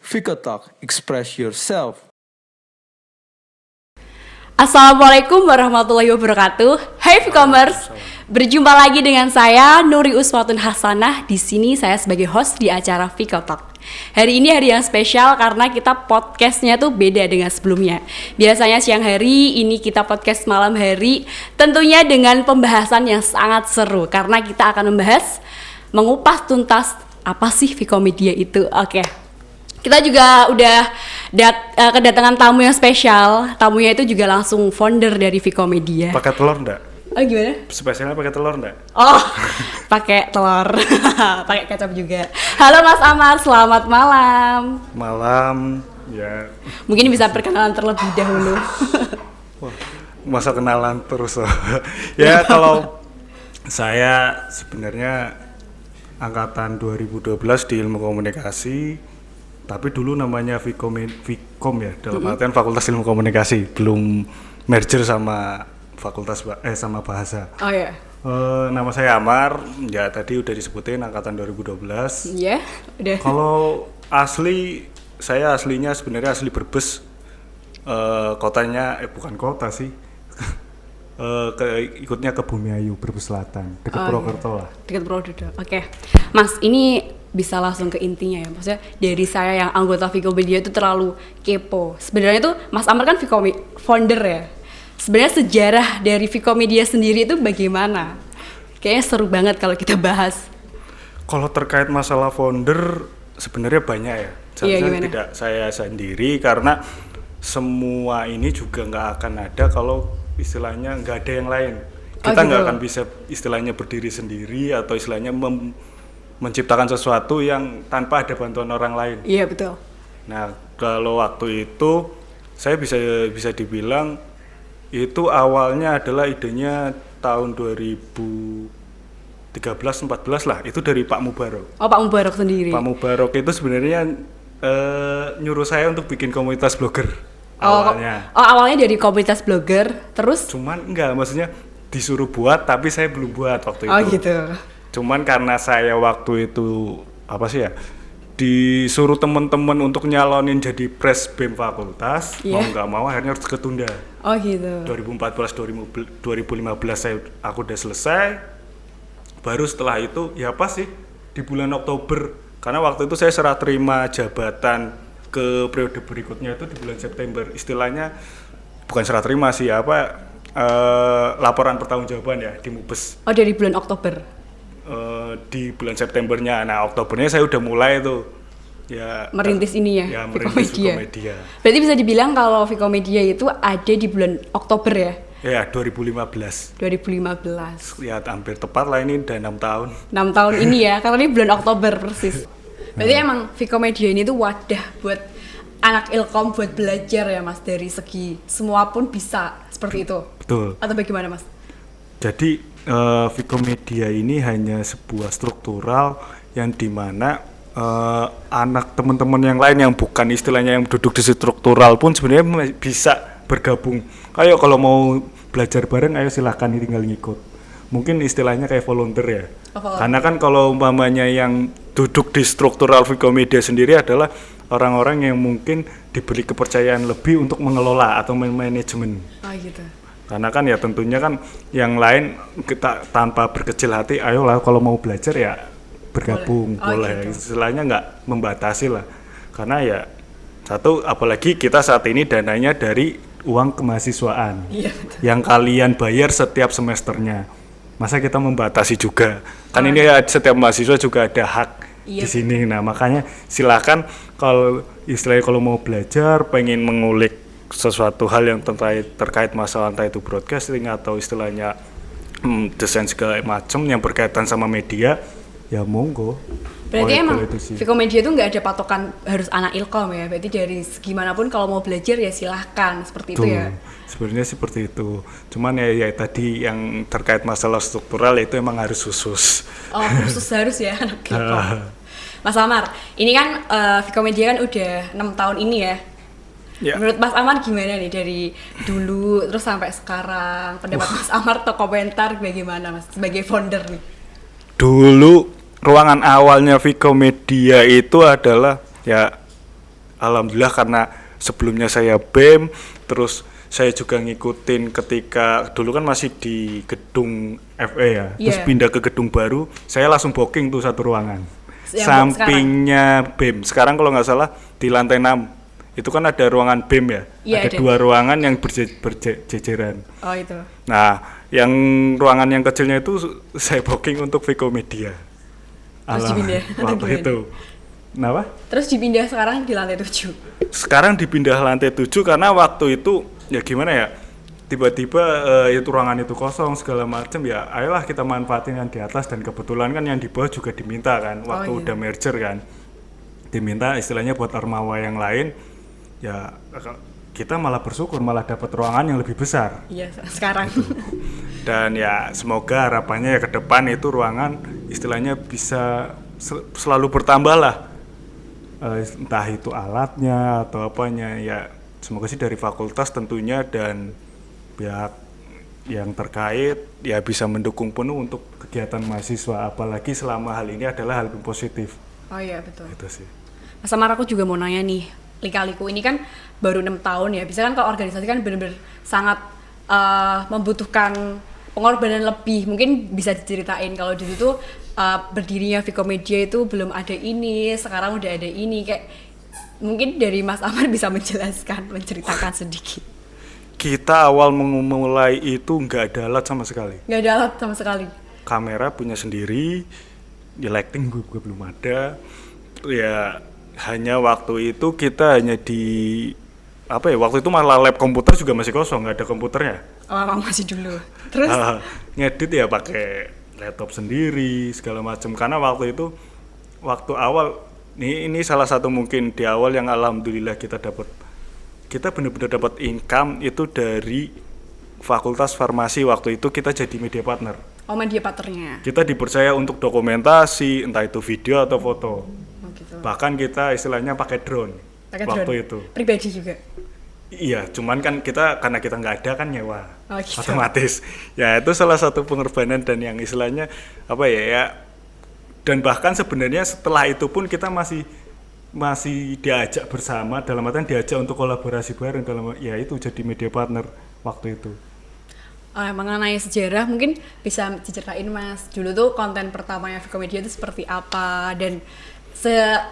Vika Talk, express yourself. Assalamualaikum warahmatullahi wabarakatuh. Hai Vkomers, berjumpa lagi dengan saya Nuri Uswatun Hasanah. Di sini saya sebagai host di acara Vika Talk. Hari ini hari yang spesial karena kita podcastnya tuh beda dengan sebelumnya. Biasanya siang hari, ini kita podcast malam hari. Tentunya dengan pembahasan yang sangat seru karena kita akan membahas mengupas tuntas apa sih Vkomedia itu. Oke. Kita juga udah kedatangan tamu yang spesial. Tamunya itu juga langsung founder dari Vkomedia. Pakai telur enggak? Oh gimana? Spesialnya pakai telur enggak? Oh, pakai telur. Pakai kecap juga. Halo Mas Amar, selamat malam. Malam, ya. Mungkin bisa perkenalan terlebih dahulu. Wah, masa kenalan terus loh. Ya kalau saya sebenarnya angkatan 2012 di Ilmu Komunikasi. Tapi dulu namanya Vkom ya, dalam artian Fakultas Ilmu Komunikasi, belum merger sama sama bahasa. Oh ya. Nama saya Amar, ya tadi udah disebutin angkatan 2012. Iya, udah. Kalau saya aslinya sebenarnya asli Brebes. Kotanya bukan kota sih. Ikutnya ke Bumiayu, Brebes Selatan, dekat Purwokerto lah. Dekat Purwokerto. Oke. Mas, ini bisa langsung ke intinya ya, maksudnya dari saya yang anggota Vkomedia itu terlalu kepo. Sebenarnya tuh Mas Amar kan founder ya. Sebenarnya sejarah dari Vkomedia sendiri itu bagaimana? Kayaknya seru banget kalau kita bahas. Kalau terkait masalah founder sebenarnya banyak ya. Sebenarnya tidak saya sendiri karena semua ini juga nggak akan ada kalau istilahnya nggak ada yang lain. Kita nggak akan bisa istilahnya berdiri sendiri atau istilahnya menciptakan sesuatu yang tanpa ada bantuan orang lain. Iya betul. Nah kalau waktu itu saya bisa dibilang itu awalnya adalah idenya tahun 2013-14 lah, itu dari Pak Mubarok. Oh Pak Mubarok sendiri. Pak Mubarok itu sebenarnya nyuruh saya untuk bikin komunitas blogger awalnya. Awalnya dari komunitas blogger, terus? Cuman enggak, maksudnya disuruh buat tapi saya belum buat waktu itu. Oh gitu. Cuman karena saya waktu itu disuruh teman-teman untuk nyalonin jadi pres BEM fakultas, mau nggak mau akhirnya harus ketunda. Oh gitu. 2014-2015 aku udah selesai. Baru setelah itu ya pas sih di bulan Oktober, karena waktu itu saya serah terima jabatan ke periode berikutnya itu di bulan September. Istilahnya bukan serah terima sih, laporan pertanggungjawaban ya di Mubes. Oh dari bulan Oktober. Di bulan Septembernya, nah Oktobernya saya udah mulai tuh ya merintis ini ya, merintis Vkomedia. Berarti bisa dibilang kalau Vkomedia itu ada di bulan Oktober ya? Ya 2015. Ya hampir tepat lah, ini udah 6 tahun. 6 tahun ini ya, karena ini bulan Oktober persis. Berarti emang Vkomedia ini tuh wadah buat anak Ilkom buat belajar ya Mas, dari segi semua pun bisa seperti itu. Betul. Atau bagaimana Mas? Jadi Vkomedia ini hanya sebuah struktural yang dimana anak teman-teman yang lain yang bukan istilahnya yang duduk di struktural pun sebenarnya bisa bergabung. Ayo kalau mau belajar bareng, ayo silahkan tinggal ngikut. Mungkin istilahnya kayak volunteer ya. Karena kan kalau umpamanya yang duduk di struktural Vkomedia sendiri adalah orang-orang yang mungkin diberi kepercayaan lebih untuk mengelola atau manajemen. Oh gitu. Karena kan ya tentunya kan yang lain kita tanpa berkecil hati, ayolah kalau mau belajar ya bergabung, boleh. Gitu. Istilahnya nggak membatasi lah. Karena ya satu, apalagi kita saat ini dananya dari uang kemahasiswaan yang kalian bayar setiap semesternya. Masa kita membatasi juga? Kan ini ya, setiap mahasiswa juga ada hak di sini. Nah makanya silakan kalau istilahnya kalau mau belajar, pengen mengulik sesuatu hal yang terkait masalah entah itu broadcasting atau istilahnya desain segala macam yang berkaitan sama media, ya monggo. Berarti emang Vkomedia itu nggak ada patokan harus anak Ilkom ya, berarti dari segimana pun kalau mau belajar ya silahkan, seperti itu ya. Sebenarnya seperti itu, cuman ya tadi yang terkait masalah struktural itu emang harus khusus. Oh khusus harus ya anak Ilkom. Mas Amar, ini kan Vkomedia kan udah 6 tahun ini ya. Menurut Mas Amar gimana nih dari dulu terus sampai sekarang, pendapat Mas Amar atau komentar bagaimana Mas sebagai founder nih? Dulu ruangan awalnya Vkomedia itu adalah ya alhamdulillah karena sebelumnya saya BEM, terus saya juga ngikutin ketika dulu kan masih di gedung FE ya, terus pindah ke gedung baru, saya langsung booking tuh satu ruangan. Sampingnya BEM. Sekarang kalau nggak salah di lantai 6 itu kan ada ruangan BEM ya, ada 2 ruangan yang berjejeran. Oh itu. Nah, yang ruangan yang kecilnya itu saya booking untuk Viko Media. Terus dipindah waktu itu. Kenapa? Terus dipindah sekarang di lantai 7. Sekarang dipindah lantai 7 karena waktu itu ya gimana ya? Tiba-tiba itu ruangan itu kosong segala macam ya. Ayolah kita manfaatin yang di atas dan kebetulan kan yang di bawah juga diminta kan waktu udah merger kan. Diminta istilahnya buat Ormawa yang lain. Ya kita malah bersyukur malah dapat ruangan yang lebih besar. Iya, sekarang. Dan ya semoga harapannya ya ke depan itu ruangan istilahnya bisa selalu bertambah lah. Entah itu alatnya atau apanya ya, semoga sih dari fakultas tentunya dan pihak yang terkait ya bisa mendukung penuh untuk kegiatan mahasiswa, apalagi selama hal ini adalah hal yang positif. Oh iya betul. Itu sih. Mas Amar, aku juga mau nanya nih, Lika-Liku ini kan baru 6 tahun ya, bisa kan kalau organisasi kan benar-benar sangat membutuhkan pengorbanan lebih. Mungkin bisa diceritain kalau di situ berdirinya Viko Media itu belum ada ini, sekarang udah ada ini, kayak mungkin dari Mas Amar bisa menceritakan sedikit. Kita awal memulai itu nggak ada alat sama sekali. Nggak ada alat sama sekali. Kamera punya sendiri, di lighting gue belum ada. Ya hanya waktu itu kita hanya di apa ya? Waktu itu malah lab komputer juga masih kosong, nggak ada komputernya. Oh, emang masih dulu. Terus ngedit ya pakai laptop sendiri segala macam. Karena waktu itu waktu awal ini salah satu mungkin di awal yang alhamdulillah kita benar-benar dapat income itu dari Fakultas Farmasi. Waktu itu kita jadi media partner. Oh, media partnernya. Kita dipercaya untuk dokumentasi, entah itu video atau foto. Oh, gitu. Bahkan kita istilahnya pakai drone. Waktu itu. Pribadi juga. Iya, cuman kan karena kita nggak ada kan nyewa. Oh, gitu. Otomatis. Ya itu salah satu pengorbanan dan yang istilahnya apa ya. Dan bahkan sebenarnya setelah itu pun kita masih diajak bersama, dalam artian diajak untuk kolaborasi bareng dalam ya itu jadi media partner waktu itu. Mengenai sejarah mungkin bisa diceritain Mas, dulu tuh konten pertamanya Viko Media itu seperti apa dan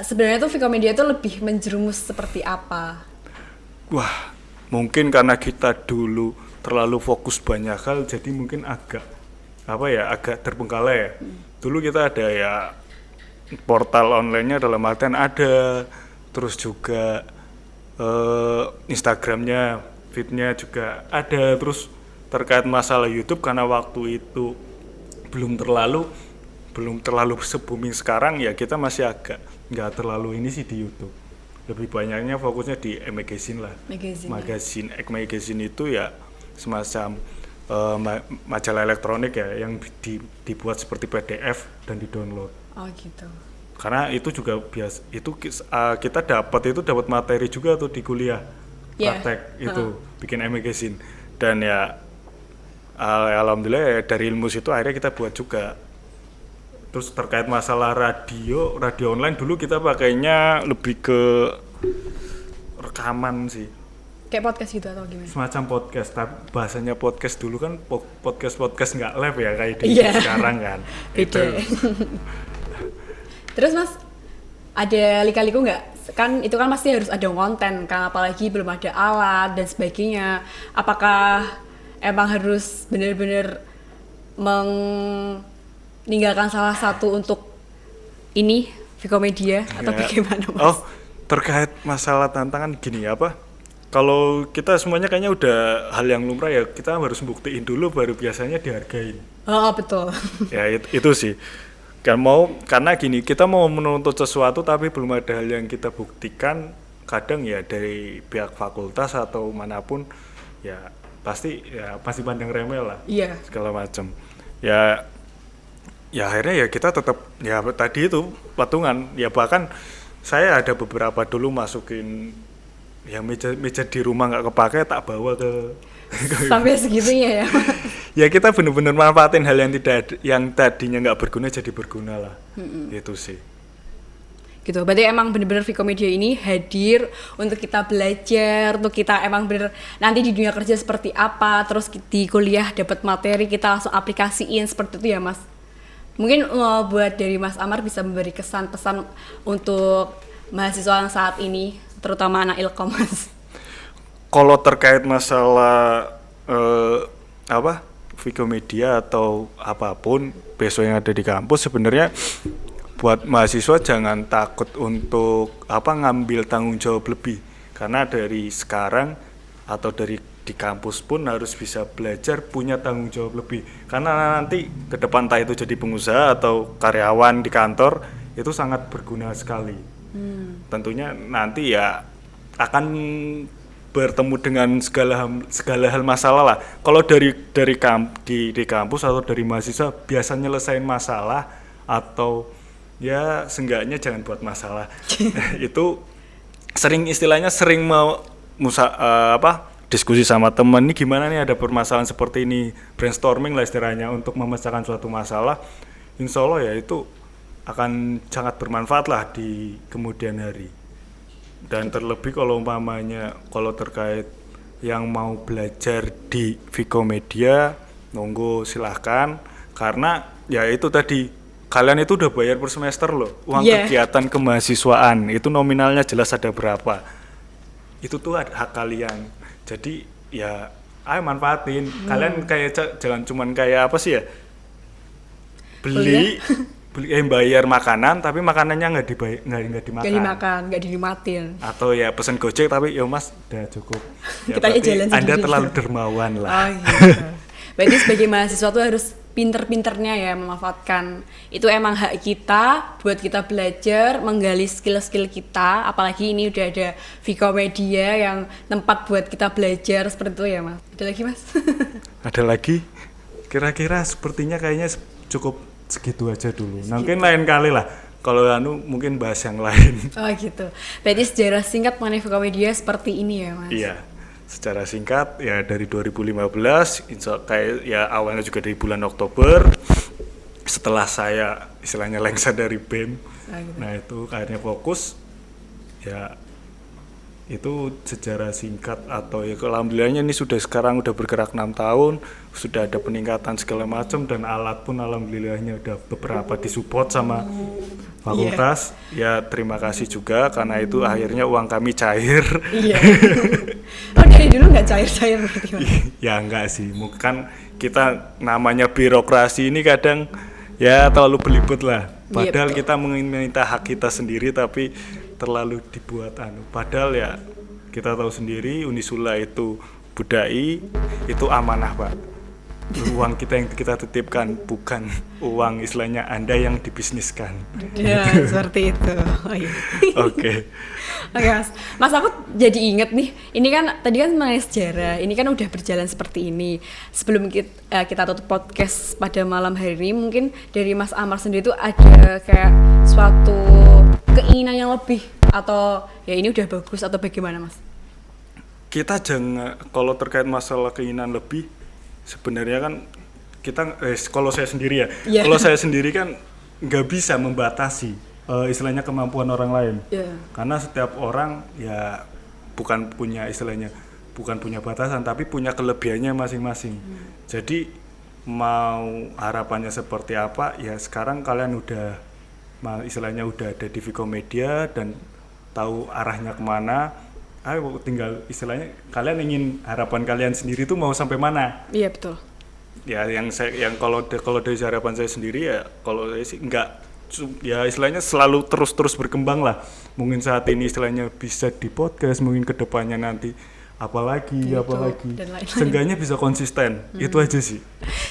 sebenarnya tuh Viko Media itu lebih menjerumus seperti apa? Wah, mungkin karena kita dulu terlalu fokus banyak hal jadi mungkin agak terbengkalai ya. Dulu kita ada ya portal online-nya dalam artian ada, terus juga Instagram-nya, feed-nya juga ada, terus terkait masalah YouTube karena waktu itu belum terlalu se-booming sekarang ya, kita masih agak nggak terlalu ini sih di YouTube. Lebih banyaknya fokusnya di e-magazine lah. Magazine itu ya semacam majalah elektronik ya yang dibuat seperti PDF dan di-download. Oh gitu. Karena itu juga kita dapat materi juga tuh di kuliah praktek itu bikin e-magazine dan ya alhamdulillah ya, dari ilmu situ akhirnya kita buat juga. Terus terkait masalah radio online dulu kita pakainya lebih ke rekaman sih. Kayak podcast gitu atau gimana? Semacam podcast, tapi bahasanya podcast dulu kan podcast nggak live ya kayak di sekarang kan. Beda. Terus Mas, ada lika-liku nggak? Kan itu kan pasti harus ada konten kan, apalagi belum ada alat dan sebagainya. Apakah emang harus benar-benar meninggalkan salah satu untuk ini Viko Media atau bagaimana Mas? Oh, terkait masalah tantangan gini apa? Kalau kita semuanya kayaknya udah hal yang lumrah ya, kita harus buktiin dulu baru biasanya dihargain. Oh betul. Ya itu sih. Karena gini, kita mau menuntut sesuatu tapi belum ada hal yang kita buktikan, kadang ya dari pihak fakultas atau manapun ya pasti pandang remeh lah. Iya. Segala macam. Ya akhirnya ya kita tetap ya tadi itu patungan. Ya bahkan saya ada beberapa dulu masukin ya meja di rumah nggak kepake tak bawa ke sampai segitunya ya. Ya kita benar-benar manfaatin hal yang tadinya nggak berguna jadi berguna lah. Itu sih. gitu. Berarti emang bener-bener Vikomedia ini hadir untuk kita belajar, untuk kita emang bener nanti di dunia kerja seperti apa, terus di kuliah dapat materi kita langsung aplikasiin seperti itu ya Mas. Mungkin buat dari Mas Amar bisa memberi kesan pesan untuk mahasiswa yang saat ini, terutama anak Ilkom Mas. Kalau terkait masalah Vikomedia atau apapun besok yang ada di kampus, sebenarnya buat mahasiswa jangan takut untuk ngambil tanggung jawab lebih, karena dari sekarang atau dari di kampus pun harus bisa belajar punya tanggung jawab lebih, karena nanti ke depan entah itu jadi pengusaha atau karyawan di kantor itu sangat berguna sekali. Tentunya nanti ya akan bertemu dengan segala hal masalah lah. Kalau di kampus atau dari mahasiswa biasa nyelesain masalah atau ya seenggaknya jangan buat masalah. Itu sering mau diskusi sama teman, ini gimana nih ada permasalahan seperti ini, brainstorming lah istilahnya untuk memecahkan suatu masalah. Insya Allah ya itu akan sangat bermanfaat lah di kemudian hari. Dan terlebih kalau terkait yang mau belajar di Vikomedia, monggo silahkan, karena ya itu tadi kalian itu udah bayar per semester loh, uang kegiatan kemahasiswaan itu nominalnya jelas ada berapa, itu tuh hak kalian, jadi ya ayo manfaatin. Kalian kayak jangan cuman kayak apa sih ya, beli bayar makanan tapi makanannya nggak dimakan, nggak dinikmatin, atau ya pesen Gojek tapi ya Mas udah cukup ya, kita jalan sendiri. Anda terlalu dermawan lah. Gitu. Berarti sebagai mahasiswa tuh harus pinter-pinternya ya memanfaatkan, itu emang hak kita buat kita belajar, menggali skill-skill kita, apalagi ini udah ada Vikomedia yang tempat buat kita belajar seperti itu ya Mas. Ada lagi Mas? Ada lagi? Kira-kira sepertinya kayaknya cukup segitu aja dulu. Mungkin lain kali lah kalau mungkin bahas yang lain. Oh gitu. Berarti sejarah singkat mengenai Vikomedia seperti ini ya Mas? Iya, secara singkat ya dari 2015 kayak ya awalnya juga dari bulan Oktober, setelah saya istilahnya lengser dari BEM. Gitu. Nah itu akhirnya fokus ya, itu sejarah singkat atau ya alhamdulillahnya ini sekarang udah bergerak 6 tahun, sudah ada peningkatan segala macam, dan alat pun alhamdulillahnya udah beberapa disupport sama fakultas. Ya terima kasih juga, karena itu akhirnya uang kami cair. Oh dari dulu nggak cair-cair berarti Mas? Ya enggak sih, mungkin kita namanya birokrasi ini kadang ya terlalu belibet lah, padahal kita meminta hak kita sendiri tapi terlalu dibuat padahal ya kita tahu sendiri Unisula itu budai, itu amanah Pak, uang kita yang kita titipkan, bukan uang istilahnya Anda yang dibisniskan. Ya seperti itu. Oke Mas, aku jadi inget nih, ini kan tadi kan mengenai sejarah, ini kan udah berjalan seperti ini. Sebelum kita tutup podcast pada malam hari ini, mungkin dari Mas Amar sendiri itu ada kayak suatu keinginan yang lebih, atau ya ini udah bagus, atau bagaimana Mas? Kita jangan, kalau terkait masalah keinginan lebih, sebenarnya kan kita kalau saya sendiri ya, kalau saya sendiri kan nggak bisa membatasi istilahnya kemampuan orang lain, karena setiap orang ya bukan punya batasan, tapi punya kelebihannya masing-masing. Jadi mau harapannya seperti apa ya, sekarang kalian udah istilahnya udah ada di Vikomedia dan tahu arahnya kemana. Ayo tinggal istilahnya kalian ingin harapan kalian sendiri tuh mau sampai mana? Iya betul. Ya yang kalau dari harapan saya sendiri ya, kalau saya sih enggak, ya istilahnya selalu terus berkembang lah. Mungkin saat ini istilahnya bisa di podcast, mungkin kedepannya nanti apalagi seenggaknya bisa konsisten. Itu aja sih.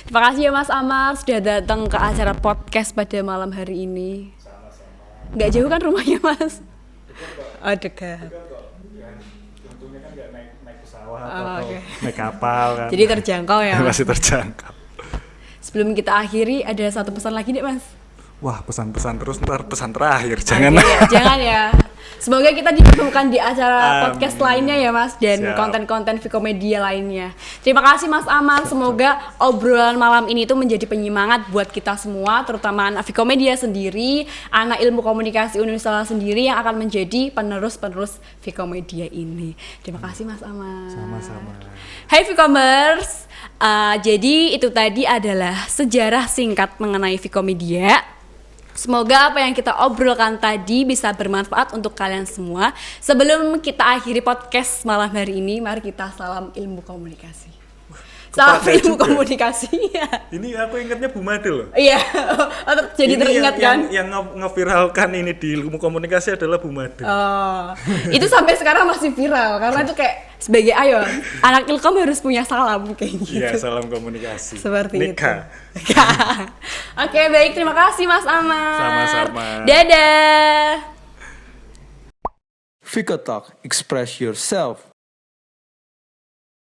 Terima kasih ya Mas Amar sudah datang ke acara podcast pada malam hari ini. Sama-sama. Nggak jauh kan rumahnya Mas? Oh dekat. Untungnya kan nggak naik pesawat atau naik kapal kan. Jadi terjangkau ya Mas? Masih terjangkau. Sebelum kita akhiri, ada satu pesan lagi nih Mas. Wah, pesan-pesan terus, ntar pesan terakhir, jangan. Jangan ya. Semoga kita dipertemukan di acara podcast Amin. lainnya ya Mas, dan Siap. konten-konten Vikomedia lainnya. Terima kasih Mas Aman, semoga obrolan malam ini tuh menjadi penyemangat buat kita semua, terutama anak Vikomedia sendiri, anak ilmu komunikasi Universal sendiri yang akan menjadi penerus-penerus Vikomedia ini. Terima kasih Mas Aman. Sama-sama. Hai Vkomers, jadi itu tadi adalah sejarah singkat mengenai Vikomedia. Semoga apa yang kita obrolkan tadi bisa bermanfaat untuk kalian semua. Sebelum kita akhiri podcast malam hari ini, mari kita salam ilmu komunikasi. Salam Kepada ilmu juga. komunikasi. Ini aku ingatnya Bu Made loh. Iya, jadi Ini teringat kan? yang ngeviralkan ini di ilmu komunikasi adalah Bu Made. Oh, itu sampai sekarang masih viral karena itu kayak sebagai anak ilkom harus punya salam kayak gitu. Iya, salam komunikasi. Seperti Nikah. itu. Oke, baik, terima kasih Mas Amar. Sama-sama. Dadah. Fika Talk, express yourself.